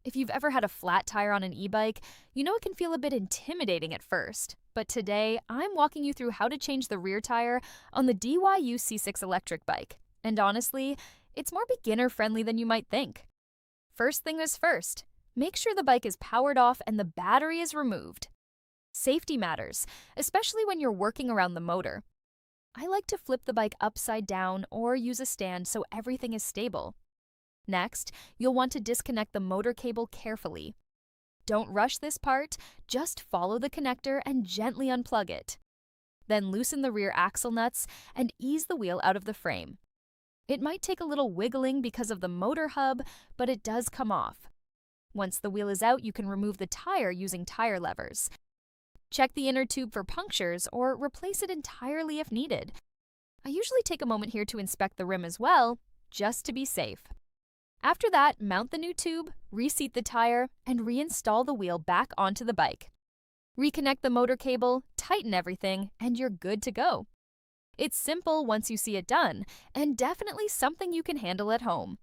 If you've ever had a flat tire on an e-bike, you know it can feel a bit intimidating at first. But today, I'm walking you through how to change the rear tire on the DYU C6 electric bike. And honestly, it's more beginner-friendly than you might think. First thing is first, make sure the bike is powered off and the battery is removed. Safety matters, especially when you're working around the motor. I like to flip the bike upside down or use a stand so everything is stable. Next, you'll want to disconnect the motor cable carefully. Don't rush this part, just follow the connector and gently unplug it. Then loosen the rear axle nuts and ease the wheel out of the frame. It might take a little wiggling because of the motor hub, but it does come off. Once the wheel is out, you can remove the tire using tire levers. Check the inner tube for punctures or replace it entirely if needed. I usually take a moment here to inspect the rim as well, just to be safe. After that, mount the new tube, reseat the tire, and reinstall the wheel back onto the bike. Reconnect the motor cable, tighten everything, and you're good to go. It's simple once you see it done, and definitely something you can handle at home.